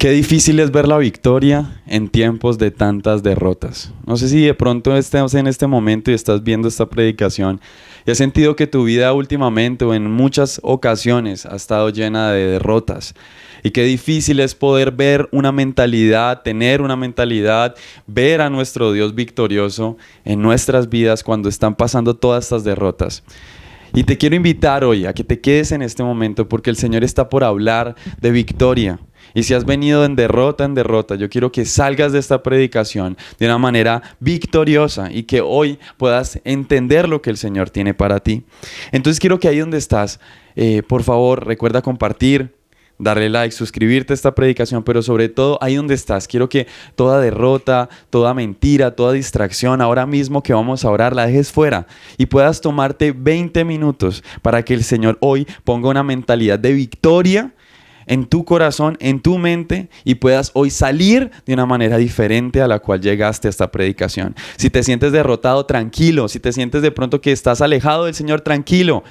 Qué difícil es ver la victoria en tiempos de tantas derrotas. No sé si de pronto estás en este momento y estás viendo esta predicación y has sentido que tu vida últimamente o en muchas ocasiones ha estado llena de derrotas. Y qué difícil es poder ver una mentalidad, tener una mentalidad, ver a nuestro Dios victorioso en nuestras vidas cuando están pasando todas estas derrotas. Y te quiero invitar hoy a que te quedes en este momento porque el Señor está por hablar de victoria. Y si has venido en derrota, yo quiero que salgas de esta predicación de una manera victoriosa y que hoy puedas entender lo que el Señor tiene para ti. Entonces quiero que ahí donde estás, por favor, recuerda compartir, darle like, suscribirte a esta predicación, pero sobre todo ahí donde estás, quiero que toda derrota, toda mentira, toda distracción, ahora mismo que vamos a orar, la dejes fuera y puedas tomarte 20 minutos para que el Señor hoy ponga una mentalidad de victoria en tu corazón, en tu mente, y puedas hoy salir de una manera diferente a la cual llegaste a esta predicación. Si te sientes derrotado, tranquilo. Si te sientes de pronto que estás alejado del Señor, tranquilo.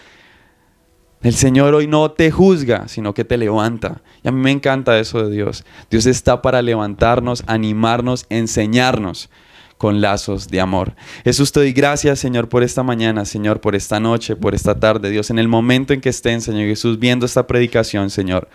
El Señor hoy no te juzga, sino que te levanta. Y a mí me encanta eso de Dios. Dios está para levantarnos, animarnos, enseñarnos con lazos de amor. Jesús, te doy gracias, Señor, por esta mañana, Señor, por esta noche, por esta tarde. Dios, en el momento en que estén, Señor Jesús, viendo esta predicación, Señor,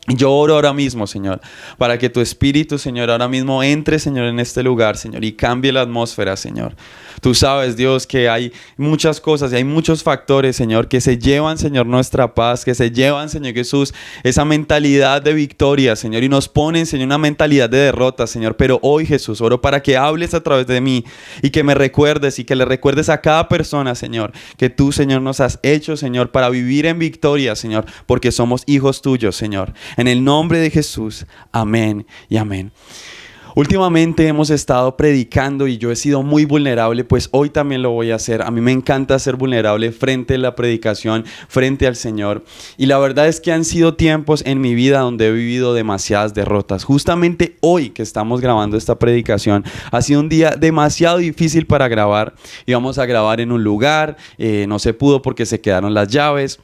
yo oro ahora mismo, Señor, para que tu Espíritu, Señor, ahora mismo entre, Señor, en este lugar, Señor, y cambie la atmósfera, Señor. Tú sabes, Dios, que hay muchas cosas y hay muchos factores, Señor, que se llevan, Señor, nuestra paz, que se llevan, Señor Jesús, esa mentalidad de victoria, Señor, y nos ponen, Señor, una mentalidad de derrota, Señor. Pero hoy, Jesús, oro para que hables a través de mí y que me recuerdes y que le recuerdes a cada persona, Señor, que tú, Señor, nos has hecho, Señor, para vivir en victoria, Señor, porque somos hijos tuyos, Señor. En el nombre de Jesús, amén y amén. Últimamente hemos estado predicando y yo he sido muy vulnerable, pues hoy también lo voy a hacer. A mí me encanta ser vulnerable frente a la predicación, frente al Señor. Y la verdad es que han sido tiempos en mi vida donde he vivido demasiadas derrotas. Justamente hoy que estamos grabando esta predicación, ha sido un día demasiado difícil para grabar. Íbamos a grabar en un lugar, no se pudo porque se quedaron las llaves.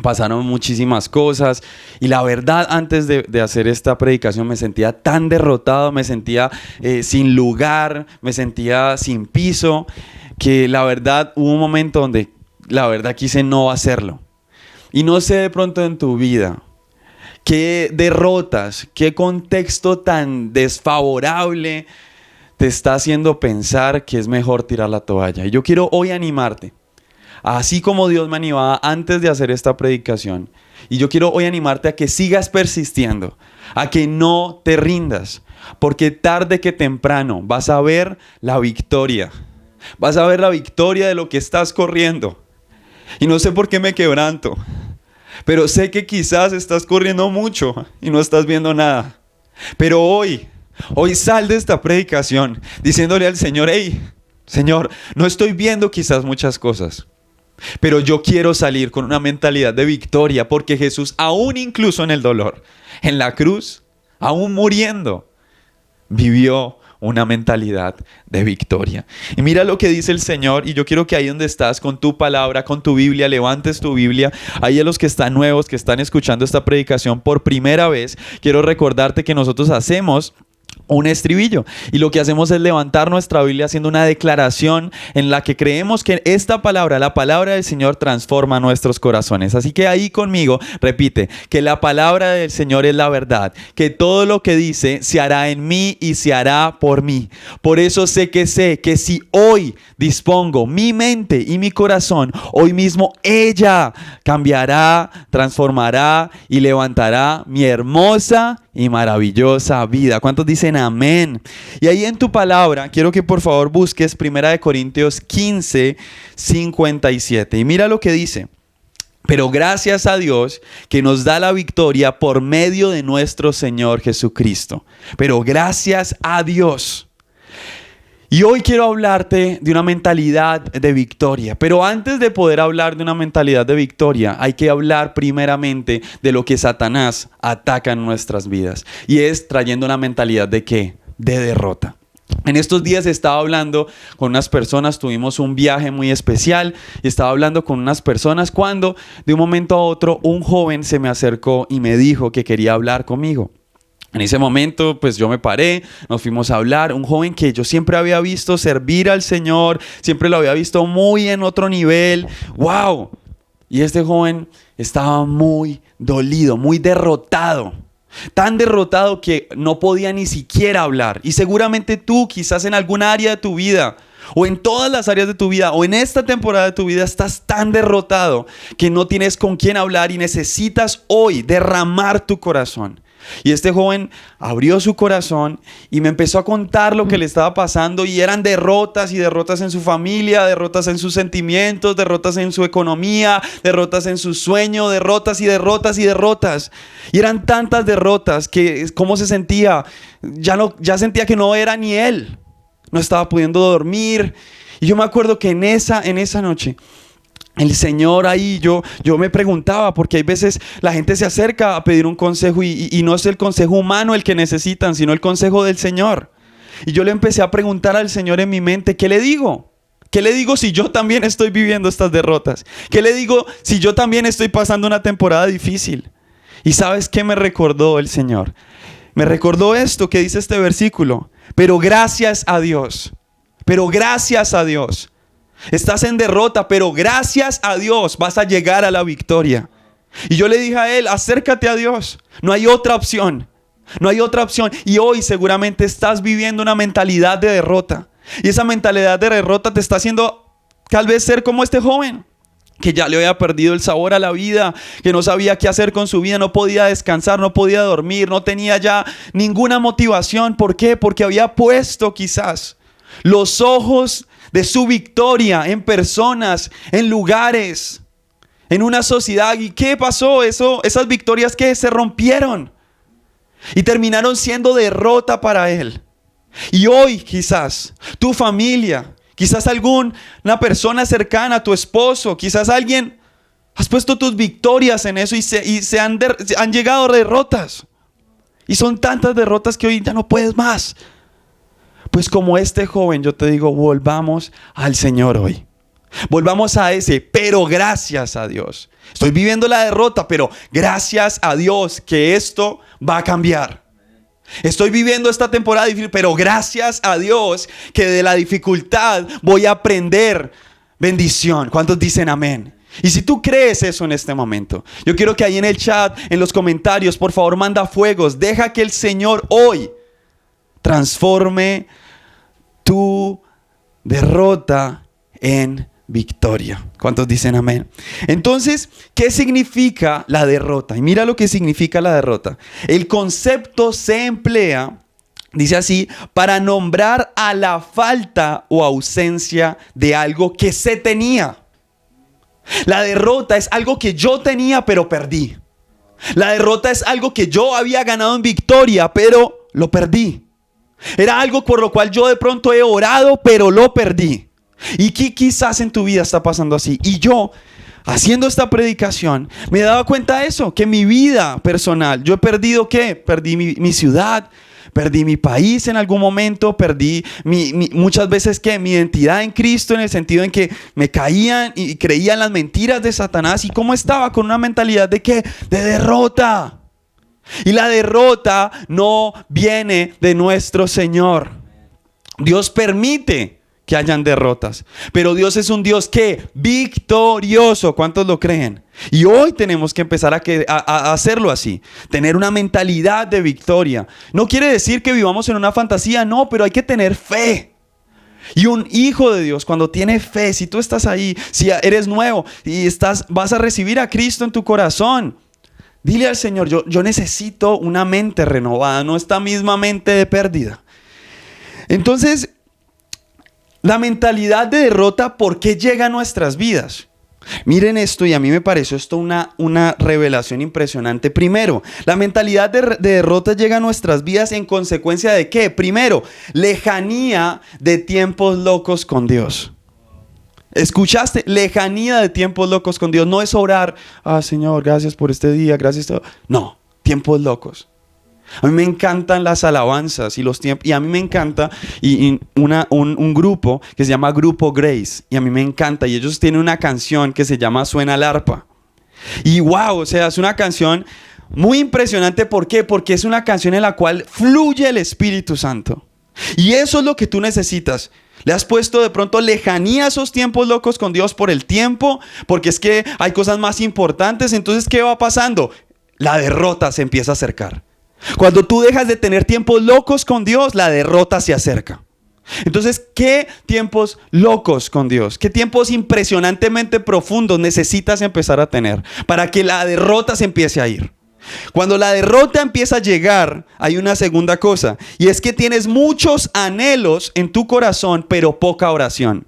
Pasaron muchísimas cosas y la verdad antes de hacer esta predicación me sentía tan derrotado, me sentía sin lugar, me sentía sin piso, que la verdad hubo un momento donde la verdad quise no hacerlo. Y no sé de pronto en tu vida qué derrotas, qué contexto tan desfavorable te está haciendo pensar que es mejor tirar la toalla. Y yo quiero hoy animarte. Así como Dios me animaba antes de hacer esta predicación. Y yo quiero hoy animarte a que sigas persistiendo, a que no te rindas, porque tarde que temprano vas a ver la victoria. Vas a ver la victoria de lo que estás corriendo. Y no sé por qué me quebranto, pero sé que quizás estás corriendo mucho y no estás viendo nada. Pero hoy sal de esta predicación diciéndole al Señor: hey, Señor, no estoy viendo quizás muchas cosas, pero yo quiero salir con una mentalidad de victoria, porque Jesús, aún incluso en el dolor, en la cruz, aún muriendo, vivió una mentalidad de victoria. Y mira lo que dice el Señor, y yo quiero que ahí donde estás, con tu palabra, con tu Biblia, levantes tu Biblia. Ahí a los que están nuevos, que están escuchando esta predicación por primera vez, quiero recordarte que nosotros hacemos un estribillo y lo que hacemos es levantar nuestra Biblia haciendo una declaración en la que creemos que esta palabra, la palabra del Señor, transforma nuestros corazones. Así que ahí conmigo repite que la palabra del Señor es la verdad, que todo lo que dice se hará en mí y se hará por mí. Por eso sé que si hoy dispongo mi mente y mi corazón, hoy mismo ella cambiará, transformará y levantará mi hermosa y maravillosa vida. ¿Cuántos dicen amén? Y ahí en tu palabra quiero que por favor busques 1 Corintios 15, 57. Y mira lo que dice: pero gracias a Dios que nos da la victoria por medio de nuestro Señor Jesucristo. Pero gracias a Dios. Y hoy quiero hablarte de una mentalidad de victoria. Pero antes de poder hablar de una mentalidad de victoria, hay que hablar primeramente de lo que Satanás ataca en nuestras vidas. Y es trayendo una mentalidad ¿de qué? De derrota. En estos días estaba hablando con unas personas, tuvimos un viaje muy especial y estaba hablando con unas personas cuando de un momento a otro un joven se me acercó y me dijo que quería hablar conmigo. En ese momento, pues yo me paré, nos fuimos a hablar. Un joven que yo siempre había visto servir al Señor, siempre lo había visto muy en otro nivel. ¡Wow! Y este joven estaba muy dolido, muy derrotado. Tan derrotado que no podía ni siquiera hablar. Y seguramente tú, quizás en alguna área de tu vida, o en todas las áreas de tu vida, o en esta temporada de tu vida, estás tan derrotado que no tienes con quién hablar y necesitas hoy derramar tu corazón. Y este joven abrió su corazón y me empezó a contar lo que le estaba pasando, y eran derrotas y derrotas en su familia, derrotas en sus sentimientos, derrotas en su economía, derrotas en su sueño, derrotas y derrotas y derrotas. Y eran tantas derrotas que cómo se sentía, ya sentía que no era ni él, no estaba pudiendo dormir. Y yo me acuerdo que en esa noche el Señor ahí, yo me preguntaba, porque hay veces la gente se acerca a pedir un consejo y no es el consejo humano el que necesitan, sino el consejo del Señor. Y yo le empecé a preguntar al Señor en mi mente, ¿qué le digo? ¿Qué le digo si yo también estoy viviendo estas derrotas? ¿Qué le digo si yo también estoy pasando una temporada difícil? ¿Y sabes qué me recordó el Señor? Me recordó esto que dice este versículo: pero gracias a Dios, pero gracias a Dios. Estás en derrota, pero gracias a Dios vas a llegar a la victoria. Y yo le dije a él, acércate a Dios. No hay otra opción. No hay otra opción. Y hoy seguramente estás viviendo una mentalidad de derrota. Y esa mentalidad de derrota te está haciendo tal vez ser como este joven, que ya le había perdido el sabor a la vida, que no sabía qué hacer con su vida, no podía descansar, no podía dormir, no tenía ya ninguna motivación. ¿Por qué? Porque había puesto quizás los ojos de su victoria en personas, en lugares, en una sociedad. ¿Y qué pasó? Esas victorias que se rompieron y terminaron siendo derrota para él. Y hoy quizás tu familia, quizás alguna persona cercana, tu esposo, quizás alguien, has puesto tus victorias en eso y se han llegado derrotas. Y son tantas derrotas que hoy ya no puedes más. Pues como este joven, yo te digo, volvamos al Señor hoy. Volvamos a ese, pero gracias a Dios. Estoy viviendo la derrota, pero gracias a Dios que esto va a cambiar. Estoy viviendo esta temporada difícil, pero gracias a Dios que de la dificultad voy a aprender bendición. ¿Cuántos dicen amén? Y si tú crees eso en este momento, yo quiero que ahí en el chat, en los comentarios, por favor manda fuegos. Deja que el Señor hoy transforme tu derrota en victoria. ¿Cuántos dicen amén? Entonces, ¿qué significa la derrota? Y mira lo que significa la derrota. El concepto se emplea, dice así, para nombrar a la falta o ausencia de algo que se tenía. La derrota es algo que yo tenía pero perdí. La derrota es algo que yo había ganado en victoria pero lo perdí. Era algo por lo cual yo de pronto he orado, pero lo perdí. Y quizás en tu vida está pasando así. Y yo, haciendo esta predicación, me he dado cuenta de eso, que mi vida personal, yo he perdido ¿qué? Perdí mi ciudad, perdí mi país en algún momento, perdí muchas veces ¿qué? Mi identidad en Cristo, en el sentido en que me caían y creían las mentiras de Satanás. ¿Y cómo estaba? Con una mentalidad de ¿qué? De derrota. Y la derrota no viene de nuestro Señor. Dios permite que hayan derrotas, pero Dios es un Dios que victorioso. ¿Cuántos lo creen? Y hoy tenemos que empezar a hacerlo así, tener una mentalidad de victoria. No quiere decir que vivamos en una fantasía, no, pero hay que tener fe. Y un hijo de Dios, cuando tiene fe, si tú estás ahí, si eres nuevo y vas a recibir a Cristo en tu corazón, dile al Señor, yo necesito una mente renovada, no esta misma mente de pérdida. Entonces, la mentalidad de derrota, ¿por qué llega a nuestras vidas? Miren esto, y a mí me pareció esto una revelación impresionante. Primero, la mentalidad de derrota llega a nuestras vidas en consecuencia de ¿qué? Primero, lejanía de tiempos locos con Dios. ¿Escuchaste? Lejanía de tiempos locos con Dios. No es orar, Señor, gracias por este día, gracias. No, tiempos locos. A mí me encantan las alabanzas y los tiempos. Y a mí me encanta un grupo que se llama Grupo Grace. Y a mí me encanta. Y ellos tienen una canción que se llama Suena el arpa. Y wow, o sea, es una canción muy impresionante. ¿Por qué? Porque es una canción en la cual fluye el Espíritu Santo. Y eso es lo que tú necesitas. Le has puesto de pronto lejanía a esos tiempos locos con Dios por el tiempo, porque es que hay cosas más importantes. Entonces, ¿qué va pasando? La derrota se empieza a acercar. Cuando tú dejas de tener tiempos locos con Dios, la derrota se acerca. Entonces, ¿qué tiempos locos con Dios? ¿Qué tiempos impresionantemente profundos necesitas empezar a tener para que la derrota se empiece a ir? Cuando la derrota empieza a llegar, hay una segunda cosa, y es que tienes muchos anhelos en tu corazón, pero poca oración.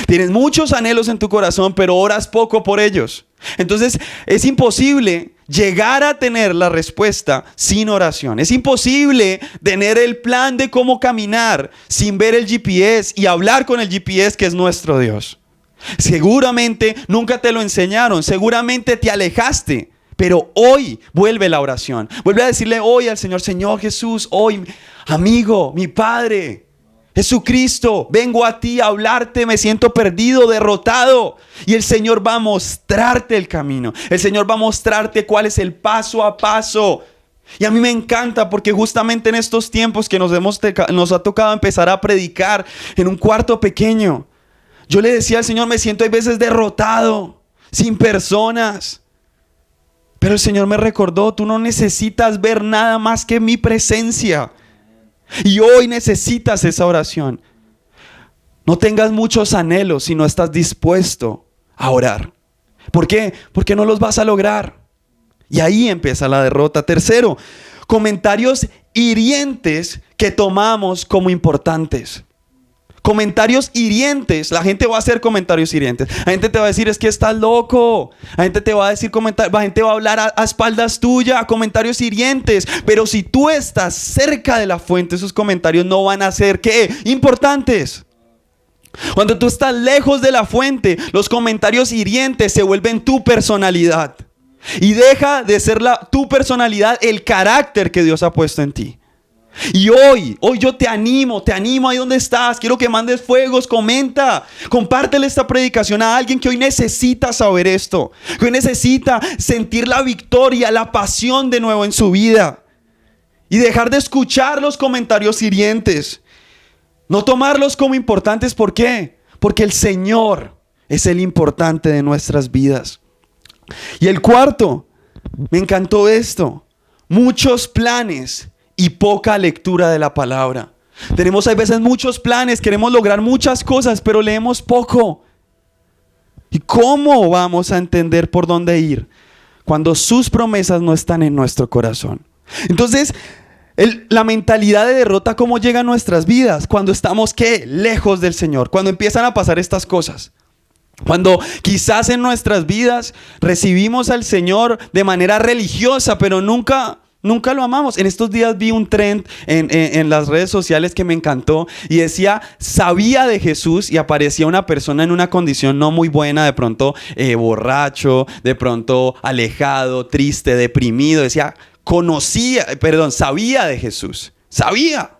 Tienes muchos anhelos en tu corazón, pero oras poco por ellos. Entonces, es imposible llegar a tener la respuesta sin oración. Es imposible tener el plan de cómo caminar sin ver el GPS y hablar con el GPS, que es nuestro Dios. Seguramente nunca te lo enseñaron, seguramente te alejaste. Pero hoy vuelve la oración. Vuelve a decirle hoy al Señor: Señor Jesús, hoy, amigo, mi Padre, Jesucristo, vengo a ti a hablarte, me siento perdido, derrotado. Y el Señor va a mostrarte el camino. El Señor va a mostrarte cuál es el paso a paso. Y a mí me encanta porque justamente en estos tiempos que nos ha tocado empezar a predicar en un cuarto pequeño, yo le decía al Señor: me siento a veces derrotado, sin personas. Pero el Señor me recordó: tú no necesitas ver nada más que mi presencia. Y hoy necesitas esa oración. No tengas muchos anhelos si no estás dispuesto a orar. ¿Por qué? Porque no los vas a lograr. Y ahí empieza la derrota. Tercero, comentarios hirientes que tomamos como importantes. Comentarios hirientes. La gente va a hacer comentarios hirientes. La gente te va a decir: es que estás loco. La gente te va a decir la gente va a hablar a espaldas tuyas, comentarios hirientes. Pero si tú estás cerca de la fuente, esos comentarios no van a ser ¿qué? Importantes. Cuando tú estás lejos de la fuente, los comentarios hirientes se vuelven tu personalidad. Y deja de ser tu personalidad el carácter que Dios ha puesto en ti. Y hoy yo te animo ahí donde estás. Quiero que mandes fuegos, comenta, compártele esta predicación a alguien que hoy necesita saber esto, que hoy necesita sentir la victoria, la pasión de nuevo en su vida. Y dejar de escuchar los comentarios hirientes, no tomarlos como importantes. ¿Por qué? Porque el Señor es el importante de nuestras vidas. Y el cuarto, me encantó esto: muchos planes y poca lectura de la palabra. Tenemos a veces muchos planes, queremos lograr muchas cosas, pero leemos poco. ¿Y cómo vamos a entender por dónde ir cuando sus promesas no están en nuestro corazón? Entonces, la mentalidad de derrota, ¿cómo llega a nuestras vidas? Cuando estamos, ¿qué? Lejos del Señor. Cuando empiezan a pasar estas cosas. Cuando quizás en nuestras vidas recibimos al Señor de manera religiosa, pero nunca lo amamos. En estos días vi un trend en las redes sociales que me encantó y decía: sabía de Jesús, y aparecía una persona en una condición no muy buena, de pronto borracho, de pronto alejado, triste, deprimido. Decía: sabía de Jesús, sabía.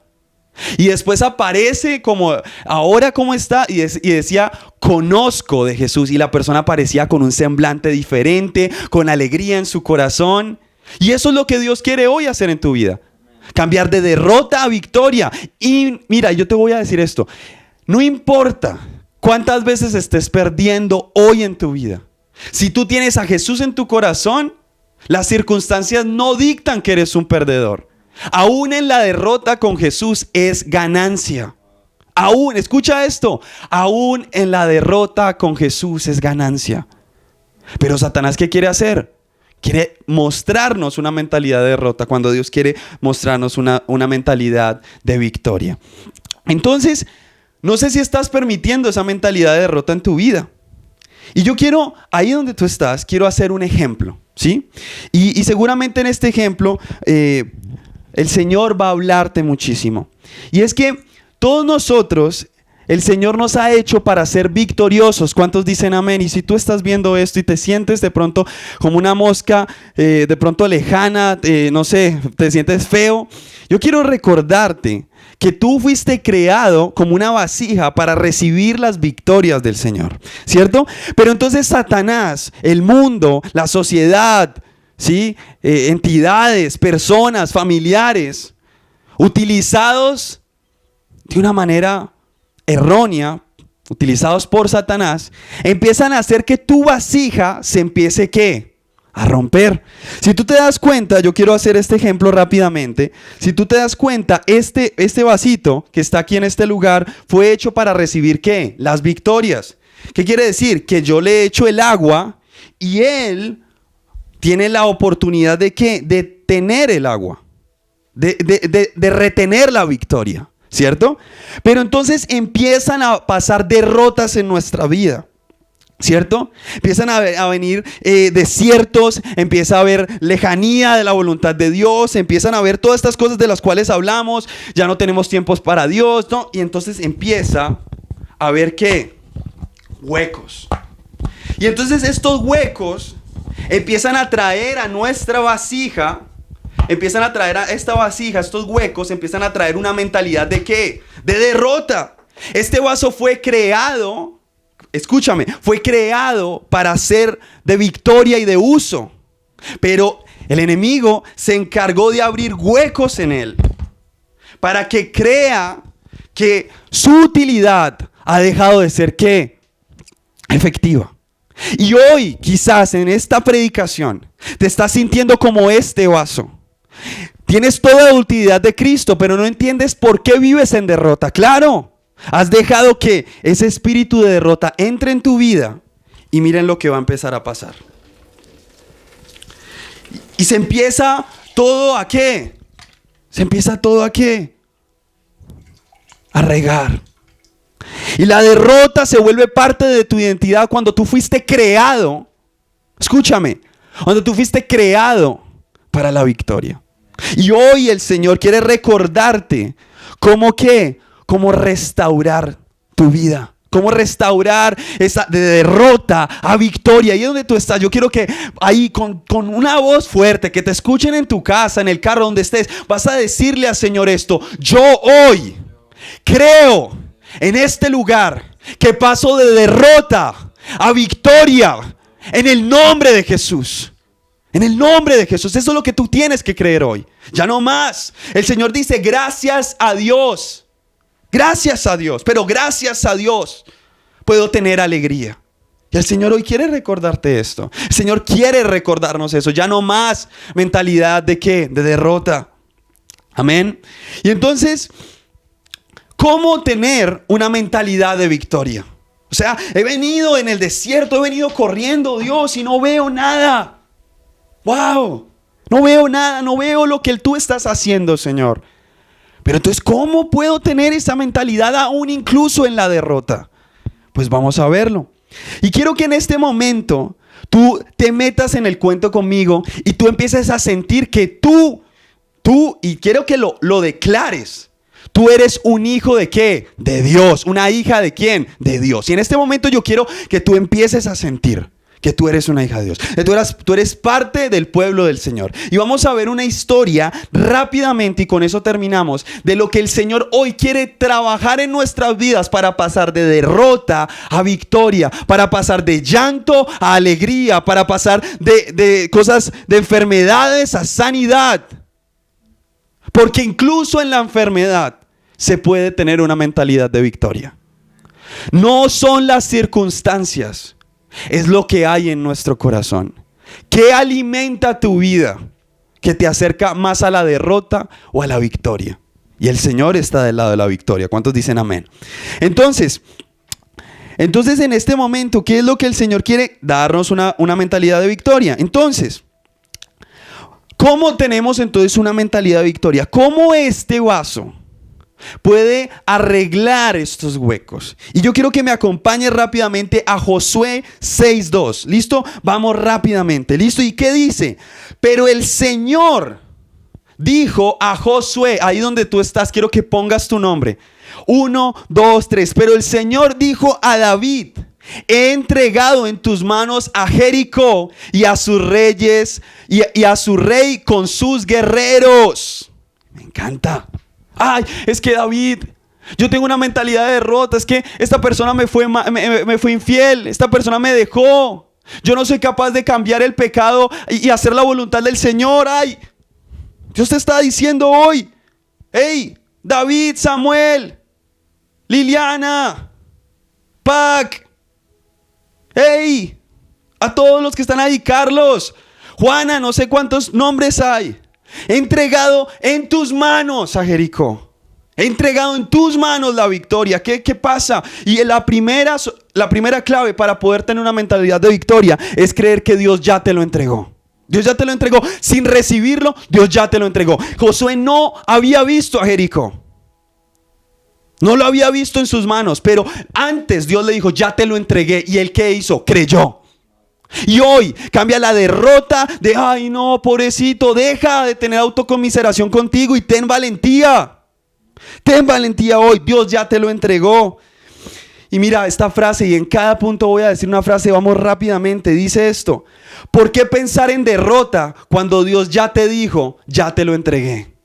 Y después aparece como ahora cómo está y decía: conozco de Jesús. Y la persona aparecía con un semblante diferente, con alegría en su corazón. Y eso es lo que Dios quiere hoy hacer en tu vida. Cambiar de derrota a victoria. Y mira, yo te voy a decir esto: no importa cuántas veces estés perdiendo hoy en tu vida, si tú tienes a Jesús en tu corazón, las circunstancias no dictan que eres un perdedor. Aún en la derrota con Jesús es ganancia. Aún, escucha esto, aún en la derrota con Jesús es ganancia. Pero Satanás, ¿qué quiere hacer? Quiere mostrarnos una mentalidad de derrota cuando Dios quiere mostrarnos una mentalidad de victoria. Entonces, no sé si estás permitiendo esa mentalidad de derrota en tu vida. Y yo quiero, ahí donde tú estás, quiero hacer un ejemplo, ¿sí? Y seguramente en este ejemplo el Señor va a hablarte muchísimo. Y es que todos nosotros, el Señor nos ha hecho para ser victoriosos. ¿Cuántos dicen amén? Y si tú estás viendo esto y te sientes de pronto como una mosca, de pronto lejana, no sé, te sientes feo, yo quiero recordarte que tú fuiste creado como una vasija para recibir las victorias del Señor, ¿cierto? Pero entonces Satanás, el mundo, la sociedad, ¿sí? Entidades, personas, familiares, utilizados de una manera errónea, utilizados por Satanás, empiezan a hacer que tu vasija se empiece ¿qué? A romper. Si tú te das cuenta, yo quiero hacer este ejemplo rápidamente. Si tú te das cuenta, este vasito que está aquí en este lugar fue hecho para recibir ¿qué? Las victorias. ¿Qué quiere decir? Que yo le echo el agua y él tiene la oportunidad de ¿qué? De tener el agua, de retener la victoria. ¿Cierto? Pero entonces empiezan a pasar derrotas en nuestra vida, ¿cierto? Empiezan a venir desiertos, empieza a haber lejanía de la voluntad de Dios, empiezan a haber todas estas cosas de las cuales hablamos, ya no tenemos tiempos para Dios, ¿no? Y entonces empieza a haber ¿qué? Huecos. Y entonces estos huecos empiezan a traer a nuestra vasija, empiezan a traer a esta vasija, estos huecos, empiezan a traer una mentalidad de ¿qué? De derrota. Este vaso fue creado, escúchame, fue creado para ser de victoria y de uso. Pero el enemigo se encargó de abrir huecos en él para que crea que su utilidad ha dejado de ser ¿qué? Efectiva. Y hoy, quizás en esta predicación, te estás sintiendo como este vaso. Tienes toda la utilidad de Cristo, pero no entiendes por qué vives en derrota. Claro, has dejado que ese espíritu de derrota entre en tu vida y miren lo que va a empezar a pasar. Y se empieza todo ¿a qué? Se empieza todo ¿a qué? A regar. Y la derrota se vuelve parte de tu identidad cuando tú fuiste creado. Escúchame, cuando tú fuiste creado para la victoria. Y hoy el Señor quiere recordarte cómo ¿qué? Cómo restaurar tu vida. Cómo restaurar esa de derrota a victoria. Ahí donde tú estás, yo quiero que ahí con una voz fuerte, que te escuchen en tu casa, en el carro, donde estés, vas a decirle al Señor esto: yo hoy creo en este lugar que paso de derrota a victoria en el nombre de Jesús. En el nombre de Jesús. Eso es lo que tú tienes que creer hoy. Ya no más. El Señor dice: gracias a Dios. Gracias a Dios. Pero gracias a Dios puedo tener alegría. Y el Señor hoy quiere recordarte esto. El Señor quiere recordarnos eso. Ya no más mentalidad de ¿qué? De derrota. Amén. Y entonces, ¿cómo tener una mentalidad de victoria? O sea, he venido en el desierto, he venido corriendo, Dios, y no veo nada. ¡Wow! No veo nada, no veo lo que tú estás haciendo, Señor. Pero entonces, ¿cómo puedo tener esa mentalidad aún incluso en la derrota? Pues vamos a verlo. Y quiero que en este momento tú te metas en el cuento conmigo y tú empieces a sentir que tú, y quiero que lo declares. Tú eres un hijo de ¿qué? De Dios. ¿Una hija de quién? De Dios. Y en este momento yo quiero que tú empieces a sentir que tú eres una hija de Dios. Tú eres parte del pueblo del Señor. Y vamos a ver una historia rápidamente, y con eso terminamos, de lo que el Señor hoy quiere trabajar en nuestras vidas para pasar de derrota a victoria, para pasar de llanto a alegría, para pasar de cosas, de enfermedades a sanidad. Porque incluso en la enfermedad se puede tener una mentalidad de victoria. No son las circunstancias, es lo que hay en nuestro corazón. ¿Qué alimenta tu vida que te acerca más a la derrota o a la victoria? Y el Señor está del lado de la victoria. ¿Cuántos dicen amén? Entonces en este momento, ¿qué es lo que el Señor quiere? Darnos una mentalidad de victoria. Entonces, ¿cómo tenemos entonces una mentalidad de victoria? ¿Cómo este vaso puede arreglar estos huecos? Y yo quiero que me acompañe rápidamente a Josué 6:2. ¿Listo? Vamos rápidamente. ¿Listo? ¿Y qué dice? Pero el Señor dijo a Josué, ahí donde tú estás, quiero que pongas tu nombre. 1, 2, 3. Pero el Señor dijo a David: he entregado en tus manos a Jericó y a sus reyes y a su rey con sus guerreros. Me encanta. Ay, es que David, yo tengo una mentalidad de derrota. Es que esta persona me fue infiel. Esta persona me dejó. Yo no soy capaz de cambiar el pecado y hacer la voluntad del Señor. Ay, Dios te está diciendo hoy, hey, David, Samuel, Liliana, Pac, hey, a todos los que están ahí, Carlos, Juana, no sé cuántos nombres hay. He entregado en tus manos a Jericó. He entregado en tus manos la victoria. ¿Qué pasa? Y la primera clave para poder tener una mentalidad de victoria es creer que Dios ya te lo entregó. Dios ya te lo entregó. Sin recibirlo, Dios ya te lo entregó. Josué no había visto a Jericó. No lo había visto en sus manos. Pero antes Dios le dijo, ya te lo entregué. ¿Y él qué hizo? Creyó. Y hoy cambia la derrota de, ay no, pobrecito, deja de tener autocomiseración contigo y ten valentía. Ten valentía hoy, Dios ya te lo entregó. Y mira esta frase, y en cada punto voy a decir una frase, vamos rápidamente, dice esto: ¿por qué pensar en derrota cuando Dios ya te dijo, ya te lo entregué?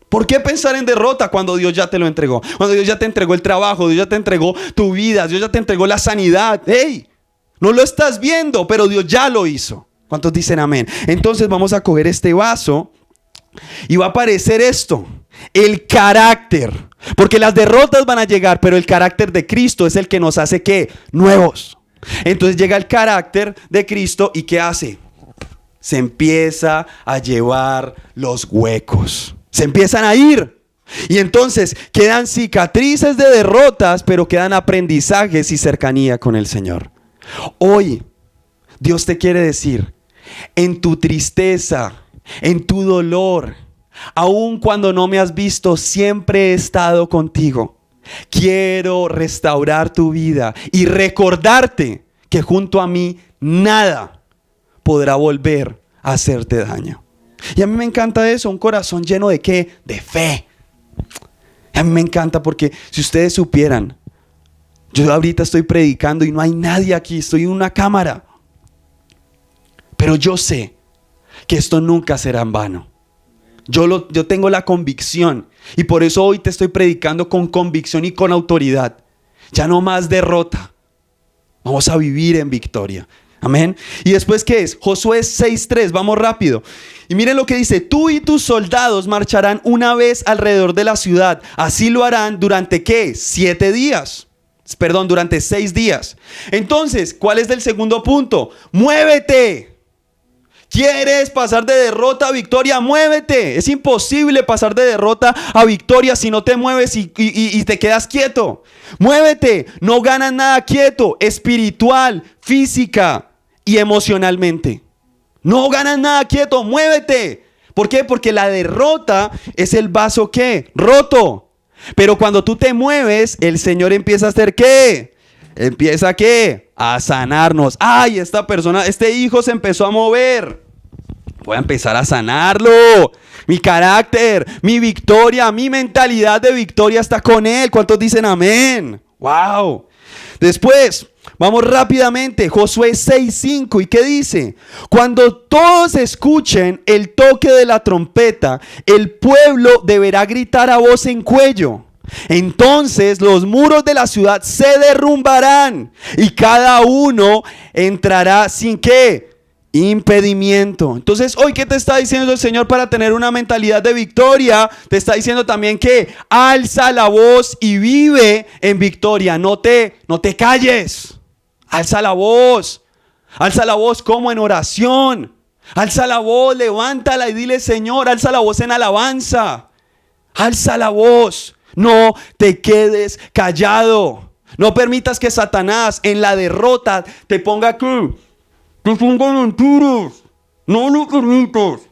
¿Por qué pensar en derrota cuando Dios ya te lo entregó? Cuando Dios ya te entregó el trabajo, Dios ya te entregó tu vida, Dios ya te entregó la sanidad. ¡Hey! No lo estás viendo, pero Dios ya lo hizo. ¿Cuántos dicen amén? Entonces vamos a coger este vaso y va a aparecer esto: el carácter. Porque las derrotas van a llegar, pero el carácter de Cristo es el que nos hace, ¿qué? Nuevos. Entonces llega el carácter de Cristo y ¿qué hace? Se empieza a llevar los huecos. Se empiezan a ir. Y entonces quedan cicatrices de derrotas, pero quedan aprendizajes y cercanía con el Señor. Hoy Dios te quiere decir, en tu tristeza, en tu dolor, aun cuando no me has visto, siempre he estado contigo. Quiero restaurar tu vida y recordarte que junto a mí nada podrá volver a hacerte daño. Y a mí me encanta eso, un corazón lleno de ¿qué? De fe. A mí me encanta porque si ustedes supieran, yo ahorita estoy predicando y no hay nadie aquí, estoy en una cámara. Pero yo sé que esto nunca será en vano. Yo tengo la convicción y por eso hoy te estoy predicando con convicción y con autoridad. Ya no más derrota. Vamos a vivir en victoria. Amén. Y después, ¿qué es? Josué 6:3, vamos rápido. Y miren lo que dice: tú y tus soldados marcharán una vez alrededor de la ciudad. Así lo harán durante ¿qué? 7 días. Perdón, durante 6 días. Entonces, ¿cuál es el segundo punto? ¡Muévete! ¿Quieres pasar de derrota a victoria? ¡Muévete! Es imposible pasar de derrota a victoria si no te mueves y te quedas quieto. ¡Muévete! No ganas nada quieto, espiritual, física y emocionalmente. No ganas nada quieto, muévete. ¿Por qué? Porque la derrota es el vaso ¿qué? Roto. Pero cuando tú te mueves, el Señor empieza a hacer ¿qué? Empieza ¿qué? A sanarnos. Ay, esta persona, este hijo se empezó a mover. Voy a empezar a sanarlo. Mi carácter, mi victoria, mi mentalidad de victoria está con él. ¿Cuántos dicen amén? Wow. Después, vamos rápidamente. Josué 6:5. ¿Y qué dice? Cuando todos escuchen el toque de la trompeta, el pueblo deberá gritar a voz en cuello. Entonces los muros de la ciudad se derrumbarán y cada uno entrará sin ¿qué? Impedimento. Entonces hoy, ¿qué te está diciendo el Señor para tener una mentalidad de victoria? Te está diciendo también que alza la voz y vive en victoria. No te calles. Alza la voz. Alza la voz como en oración. Alza la voz, levántala y dile: Señor, alza la voz en alabanza. Alza la voz. No te quedes callado. No permitas que Satanás en la derrota te ponga que te ponga mentiras. No lo permitas.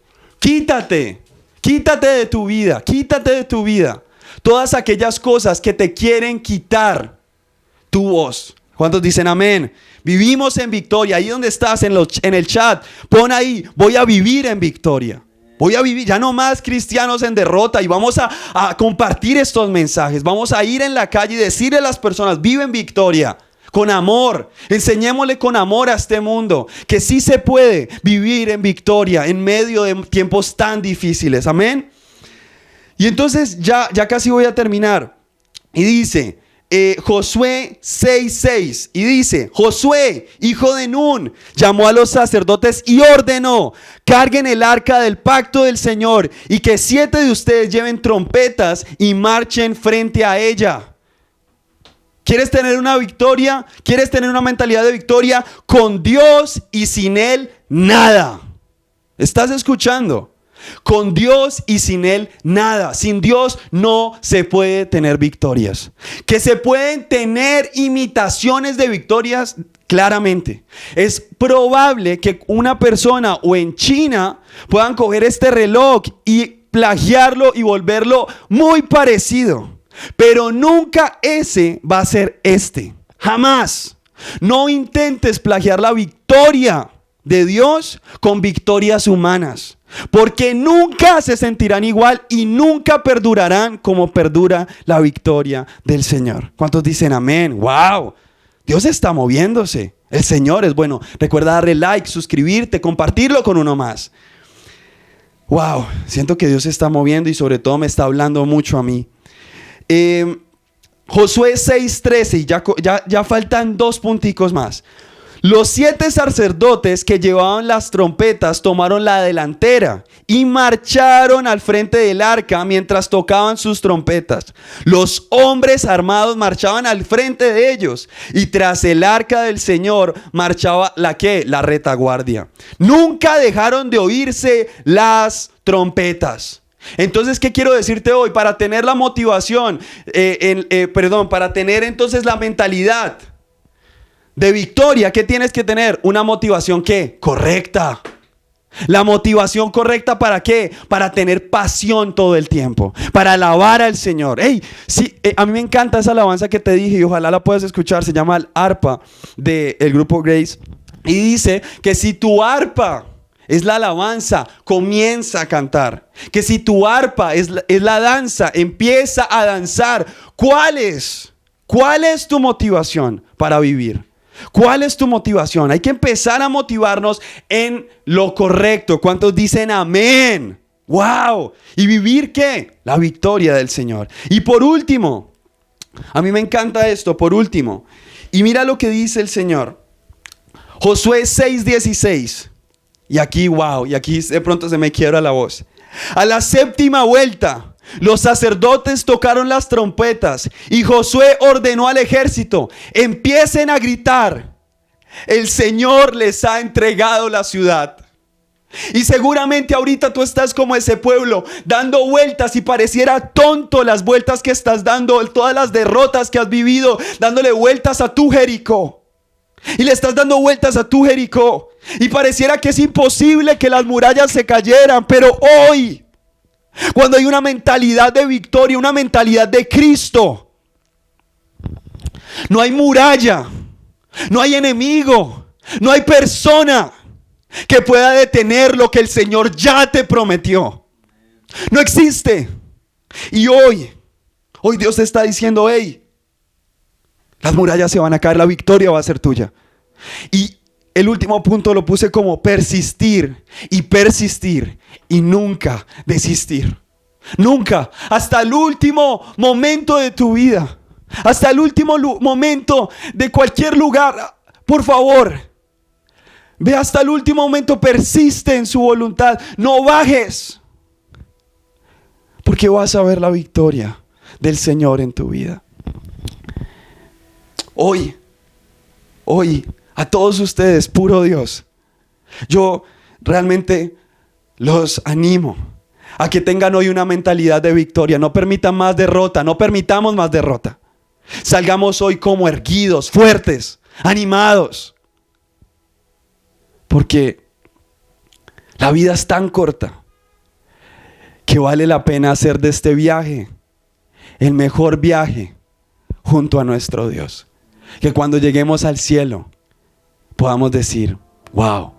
Quítate de tu vida. Quítate de tu vida todas aquellas cosas que te quieren quitar tu voz. ¿Cuántos dicen amén? Vivimos en victoria. Ahí donde estás en el chat, pon ahí: voy a vivir en victoria. Voy a vivir, ya no más cristianos en derrota. Y vamos a compartir estos mensajes. Vamos a ir en la calle y decirle a las personas: vive en victoria, con amor. Enseñémosle con amor a este mundo que sí se puede vivir en victoria en medio de tiempos tan difíciles. Amén. Y entonces ya casi voy a terminar. Y dice: Josué 6:6 y dice: Josué, hijo de Nun, llamó a los sacerdotes y ordenó: carguen el arca del pacto del Señor y que 7 de ustedes lleven trompetas y marchen frente a ella. ¿Quieres tener una victoria? ¿Quieres tener una mentalidad de victoria? Con Dios y sin Él, nada. ¿Estás escuchando? Con Dios y sin Él, nada. Sin Dios no se puede tener victorias. Que se pueden tener imitaciones de victorias, claramente. Es probable que una persona o en China puedan coger este reloj y plagiarlo y volverlo muy parecido. Pero nunca ese va a ser este. Jamás. No intentes plagiar la victoria de Dios con victorias humanas, porque nunca se sentirán igual y nunca perdurarán como perdura la victoria del Señor. ¿Cuántos dicen amén? ¡Wow! Dios está moviéndose. El Señor es bueno. Recuerda darle like, suscribirte, compartirlo con uno más. ¡Wow! Siento que Dios se está moviendo y sobre todo me está hablando mucho a mí. Josué 6:13, y ya faltan 2 punticos más. Los 7 sacerdotes que llevaban las trompetas tomaron la delantera y marcharon al frente del arca mientras tocaban sus trompetas. Los hombres armados marchaban al frente de ellos y tras el arca del Señor marchaba la retaguardia. Nunca dejaron de oírse las trompetas. Entonces, ¿qué quiero decirte hoy? Para tener la motivación, para tener entonces la mentalidad de victoria, ¿qué tienes que tener? Una motivación ¿qué? Correcta. La motivación correcta, ¿para qué? Para tener pasión todo el tiempo, para alabar al Señor. Hey, sí, a mí me encanta esa alabanza que te dije y ojalá la puedas escuchar. Se llama el arpa del grupo Grace y dice que si tu arpa es la alabanza, comienza a cantar. Que si tu arpa es la danza, empieza a danzar. ¿Cuál es tu motivación para vivir? ¿Cuál es tu motivación? Hay que empezar a motivarnos en lo correcto. ¿Cuántos dicen amén? ¡Wow! ¿Y vivir qué? La victoria del Señor. Y por último, a mí me encanta esto, por último. Y mira lo que dice el Señor. Josué 6:16. Y aquí, wow, y aquí de pronto se me quiebra la voz. A la 7ª vuelta, los sacerdotes tocaron las trompetas y Josué ordenó al ejército: empiecen a gritar, el Señor les ha entregado la ciudad. Y seguramente ahorita tú estás como ese pueblo, dando vueltas y pareciera tonto las vueltas que estás dando, todas las derrotas que has vivido, dándole vueltas a tu Jericó. Y le estás dando vueltas a tu Jericó. Y pareciera que es imposible que las murallas se cayeran. Pero hoy, cuando hay una mentalidad de victoria, una mentalidad de Cristo, no hay muralla, no hay enemigo, no hay persona que pueda detener lo que el Señor ya te prometió. No existe. Y hoy Dios te está diciendo: hey, las murallas se van a caer, la victoria va a ser tuya. Y el último punto lo puse como persistir y nunca desistir. Nunca, hasta el último momento de tu vida, hasta el último momento de cualquier lugar. Por favor, ve hasta el último momento, persiste en su voluntad, no bajes, porque vas a ver la victoria del Señor en tu vida. Hoy, a todos ustedes, puro Dios, yo realmente los animo a que tengan hoy una mentalidad de victoria. No permitan más derrota, no permitamos más derrota. Salgamos hoy como erguidos, fuertes, animados. Porque la vida es tan corta que vale la pena hacer de este viaje el mejor viaje junto a nuestro Dios. Que cuando lleguemos al cielo podamos decir: wow,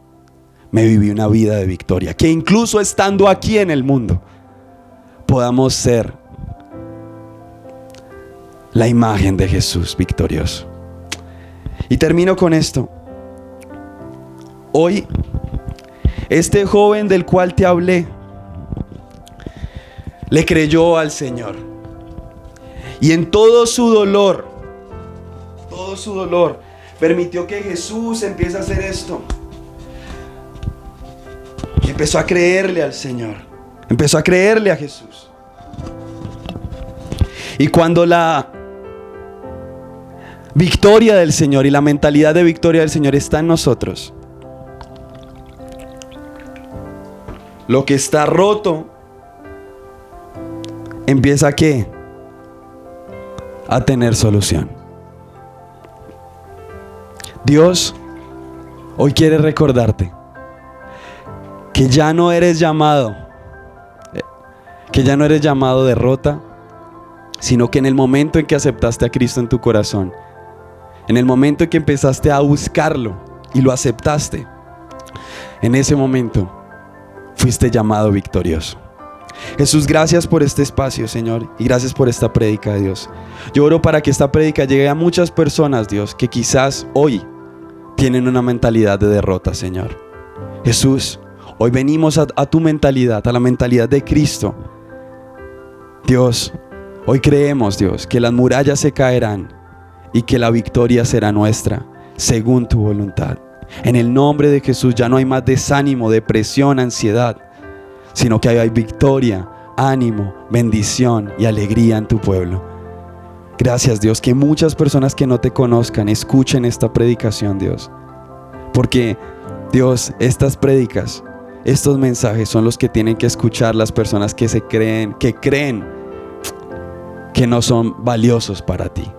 me viví una vida de victoria. Que incluso estando aquí en el mundo podamos ser la imagen de Jesús victorioso. Y termino con esto. Hoy, este joven del cual te hablé le creyó al Señor. Y en todo su dolor, todo su dolor, permitió que Jesús empiece a hacer esto. Y empezó a creerle al Señor. Empezó a creerle a Jesús. Y cuando la victoria del Señor y la mentalidad de victoria del Señor está en nosotros, lo que está roto empieza ¿a qué? A tener solución. Dios hoy quiere recordarte que ya no eres llamado derrota, sino que en el momento en que aceptaste a Cristo en tu corazón, en el momento en que empezaste a buscarlo y lo aceptaste, en ese momento fuiste llamado victorioso. Jesús, gracias por este espacio, Señor, y gracias por esta prédica, Dios. Yo oro para que esta prédica llegue a muchas personas, Dios, que quizás hoy tienen una mentalidad de derrota, Señor. Jesús, hoy venimos a tu mentalidad, a la mentalidad de Cristo. Dios, hoy creemos, Dios, que las murallas se caerán y que la victoria será nuestra, según tu voluntad. En el nombre de Jesús ya no hay más desánimo, depresión, ansiedad, sino que hay victoria, ánimo, bendición y alegría en tu pueblo. Gracias, Dios, que muchas personas que no te conozcan escuchen esta predicación, Dios. Porque, Dios, estas prédicas, estos mensajes son los que tienen que escuchar las personas que creen que no son valiosos para ti.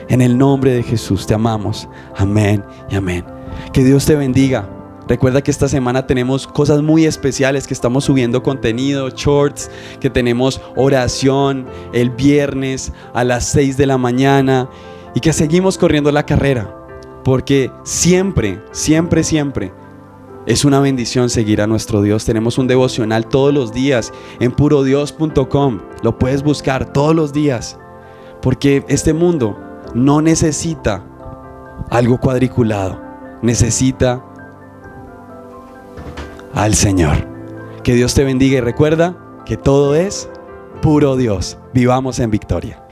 En el nombre de Jesús te amamos. Amén y amén. Que Dios te bendiga. Recuerda que esta semana tenemos cosas muy especiales, que estamos subiendo contenido, shorts, que tenemos oración el viernes a las 6 de la mañana y que seguimos corriendo la carrera, porque siempre, siempre, siempre es una bendición seguir a nuestro Dios. Tenemos un devocional todos los días en purodios.com. Lo puedes buscar todos los días, porque este mundo no necesita algo cuadriculado, necesita al Señor. Que Dios te bendiga y recuerda que todo es puro Dios. Vivamos en victoria.